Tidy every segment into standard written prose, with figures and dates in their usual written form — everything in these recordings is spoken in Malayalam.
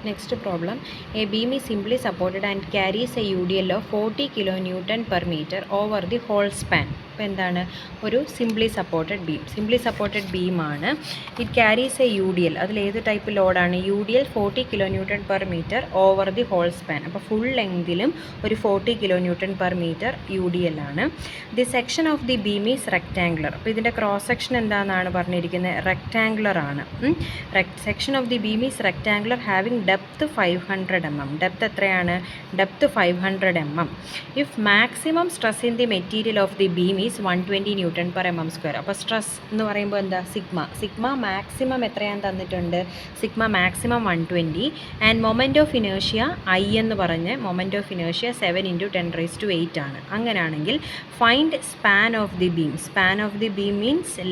Next problem, a beam is simply supported and carries a UDL of 40 kN per meter over the whole span. അപ്പോൾ എന്താണ് ഒരു സിംപ്ലി സപ്പോർട്ടഡ് ബീമാണ്. It carries a U D L. അതിൽ ഏത് ടൈപ്പ് ലോഡാണ്? U D L 40 kN per meter over the whole span. അപ്പോൾ ഫുൾ ലെങ്തിലും ഒരു 40 kN per meter U D L ആണ്. The section of the beam is rectangular. അപ്പോൾ ഇതിൻ്റെ ക്രോസ് സെക്ഷൻ എന്താണെന്നാണ് പറഞ്ഞിരിക്കുന്നത്? റെക്റ്റാങ്കുലർ ആണ്. Section of the beam is rectangular having depth 500 mm. Depth എത്രയാണ്? Depth 500 mm. If maximum stress in the material of the beam is 120 N/mm². അപ്പോൾ സ്ട്രെസ് എന്ന് പറയുമ്പോൾ എന്താ? സിഗ്മ മാക്സിമം എത്രയാണ് തന്നിട്ടുണ്ട്? Sigma maximum 120 and moment of inertia I എന്ന് പറഞ്ഞ് മൊമെൻറ്റ് ഓഫ് ഇനേർഷ്യ 7 × 10⁸ ആണ്. അങ്ങനെയാണെങ്കിൽ find span of the beam. Span of the beam means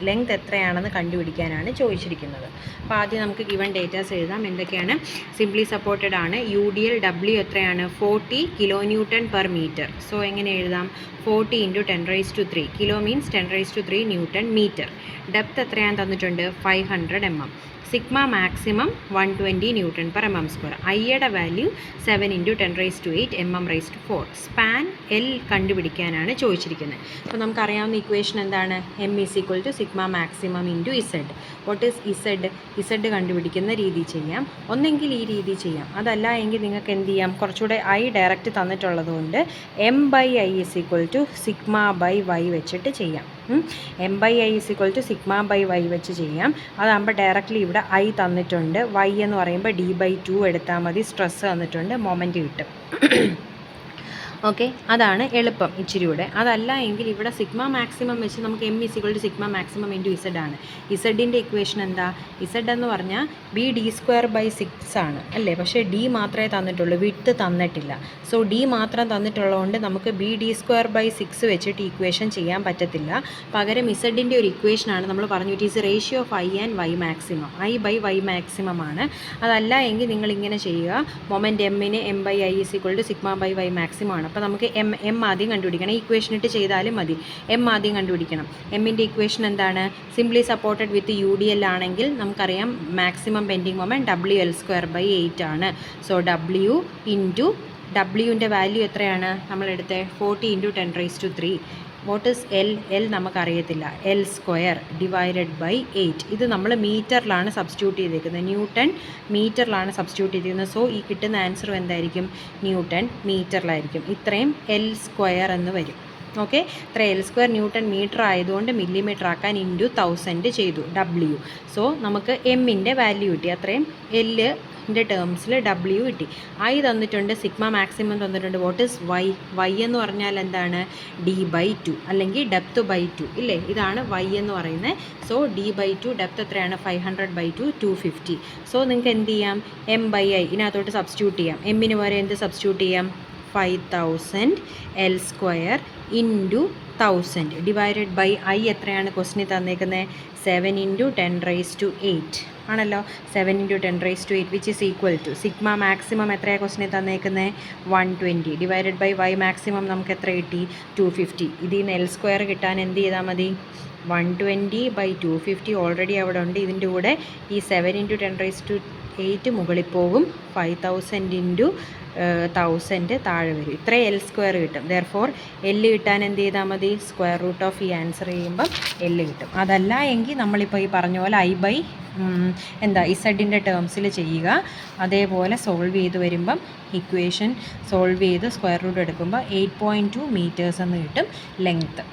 length എത്രയാണെന്ന് കണ്ടുപിടിക്കാനാണ് ചോദിച്ചിരിക്കുന്നത്. അപ്പോൾ ആദ്യം നമുക്ക് ഗിവൺ ഡേറ്റാസ് എഴുതാം. എന്തൊക്കെയാണ്? സിംപ്ലി സപ്പോർട്ടഡ് ആണ്. യു ഡി എൽ ഡബ്ല്യു എത്രയാണ്? 40 kN/m. സോ എങ്ങനെ എഴുതാം? 40 × 10⁻³ kilo means 10⁻³ newton metre. Depth എത്രയാണ് തന്നിട്ടുണ്ട്? 500 mm. Sigma maximum 120 N/mm². ഐയുടെ വാല്യൂ 7 × 10⁸ mm⁴. സ്പാൻ എൽ കണ്ടുപിടിക്കാനാണ് ചോദിച്ചിരിക്കുന്നത്. അപ്പോൾ നമുക്കറിയാവുന്ന ഇക്വേഷൻ എന്താണ്? M = sigma maximum × Z. What is Z? Z കണ്ടുപിടിക്കുന്ന രീതി ചെയ്യാം. ഒന്നെങ്കിൽ ഈ രീതി ചെയ്യാം, അതല്ല എങ്കിൽ നിങ്ങൾക്ക് എന്ത് ചെയ്യാം? കുറച്ചുകൂടെ ഐ ഡയറക്റ്റ് തന്നിട്ടുള്ളത് കൊണ്ട് M/I = സിഗ്മ/y വെച്ചിട്ട് ചെയ്യാം. M/I = സിഗ്മ/y വെച്ച് ചെയ്യാം. അതാകുമ്പോൾ ഡയറക്റ്റ്ലി ഇവിടെ ഐ തന്നിട്ടുണ്ട്, y എന്ന് പറയുമ്പോൾ d/2 എടുത്താൽ മതി. സ്ട്രെസ് തന്നിട്ടുണ്ട്, മൊമെൻറ്റ് കിട്ടും. ഓക്കെ, അതാണ് എളുപ്പം ഇച്ചിരി കൂടെ. അതല്ല എങ്കിൽ ഇവിടെ സിഗ്മ മാക്സിമം വെച്ച് നമുക്ക് M = സിഗ്മ മാക്സിമം × ഇസഡ് ആണ്. ഇസഡിൻ്റെ ഇക്വേഷൻ എന്താ? ഇസഡ് എന്ന് പറഞ്ഞാൽ BD²/6 ആണ് അല്ലേ? പക്ഷേ ഡി മാത്രമേ തന്നിട്ടുള്ളൂ, വിഡ്ത്ത് തന്നിട്ടില്ല. സോ ഡി മാത്രം തന്നിട്ടുള്ളതുകൊണ്ട് നമുക്ക് BD²/6 വെച്ചിട്ട് ഇക്വേഷൻ ചെയ്യാൻ പറ്റത്തില്ല. പകരം ഇസഡിൻ്റെ ഒരു ഇക്വേഷനാണ് നമ്മൾ പറഞ്ഞു, it is ratio of I and Y maximum. I/Y maximum ആണ്. അതല്ല എങ്കിൽ നിങ്ങൾ ഇങ്ങനെ ചെയ്യുക, മൊമെൻറ്റ് എമ്മിന് M/I = സിഗ്മ/y മാക്സിമം ആണ്. അപ്പോൾ നമുക്ക് എം ആദ്യം കണ്ടുപിടിക്കണം. ഇക്വേഷൻ ഇട്ട് ചെയ്താലും മതി. എം ആദ്യം കണ്ടുപിടിക്കണം. എമ്മിൻ്റെ ഇക്വേഷൻ എന്താണ്? Simply supported with you D L ആണെങ്കിൽ നമുക്കറിയാം മാക്സിമം ബെൻഡിങ് മൊമെൻറ്റ് WL²/8 ആണ്. സോ ഡബ്ല്യുവിൻ്റെ വാല്യൂ എത്രയാണ് നമ്മളെടുത്തത്? 40 × 10⁻³ വാട്ട് ഈസ് എൽ നമുക്കറിയത്തില്ല. L² / 8. ഇത് നമ്മൾ മീറ്ററിലാണ് സബ്സ്റ്റിറ്റ്യൂട്ട് ചെയ്തേക്കുന്നത്, ന്യൂട്ടൺ മീറ്ററിലാണ് സബ്സ്റ്റിറ്റ്യൂട്ട് ചെയ്തിരിക്കുന്നത്. സോ ഈ കിട്ടുന്ന ആൻസറും എന്തായിരിക്കും? ന്യൂട്ടൺ മീറ്ററിലായിരിക്കും. ഇത്രയും L² എന്ന് വരും. ഓക്കെ, ഇത്ര L² ന്യൂട്ടൺ മീറ്റർ ആയതുകൊണ്ട് മില്ലിമീറ്റർ ആക്കാൻ × 1000 ചെയ്തു W. സോ നമുക്ക് എമ്മിൻ്റെ വാല്യൂ കിട്ടി. അത്രയും ൻ്റെ ടേംസിൽ W കിട്ടി. ഐ തന്നിട്ടുണ്ട്, സിഗ്മ മാക്സിമം തന്നിട്ടുണ്ട്. വാട്ട് ഈസ് y എന്ന് പറഞ്ഞാൽ എന്താണ്? D/2 അല്ലെങ്കിൽ ഡെപ്ത്/2 ഇല്ലേ? ഇതാണ് y എന്ന് പറയുന്നത്. സോ D/2 ഡെപ്ത് എത്രയാണ്? 500/2 250. സോ നിങ്ങൾക്ക് എന്ത് ചെയ്യാം? M/I ഇതിനകത്തോട്ട് സബ്സ്റ്റിറ്റ്യൂട്ട് ചെയ്യാം. എമ്മിന് വരെ എന്ത് സബ്സ്റ്റിറ്റ്യൂട്ട് ചെയ്യാം? 5000 L² × 1000 ഡിവൈഡഡ് ബൈ ഐ എത്രയാണ് ക്വസ്റ്റിനിൽ തന്നേക്കുന്നത്? 7 × 10⁸ ആണല്ലോ. 7 × 10⁸ which is equal to sigma maximum എത്രയാണ് ക്വസ്റ്റിനിൽ തന്നേക്കുന്നത്? 120 ഡിവൈഡഡ് ബൈ y മാക്സിമം നമുക്ക് എത്ര കിട്ടി? 250. ഇതിൽ നിന്ന് L² കിട്ടാൻ എന്ത് ചെയ്താൽ മതി? 120/250 ഓൾറെഡി അവിടെ ഉണ്ട്. ഇതിൻ്റെ കൂടെ ഈ 7 × 10⁸ മുകളിൽ പോകും. 5000 × 1000 താഴെ വരും. ഇത്രയും L² കിട്ടും. ദെർഫോർ L കിട്ടാൻ എന്ത് ചെയ്താൽ മതി? √ ഈ ആൻസർ ചെയ്യുമ്പം L കിട്ടും. അതല്ല എങ്കിൽ നമ്മളിപ്പോൾ ഈ പറഞ്ഞ പോലെ ഇസഡിൻ്റെ ടേംസിൽ ചെയ്യുക. അതേപോലെ സോൾവ് ചെയ്ത് വരുമ്പം ഇക്വേഷൻ സോൾവ് ചെയ്ത് √ എടുക്കുമ്പോൾ 8.2 മീറ്റേഴ്സ് എന്ന് കിട്ടും ലെങ്ത്ത്.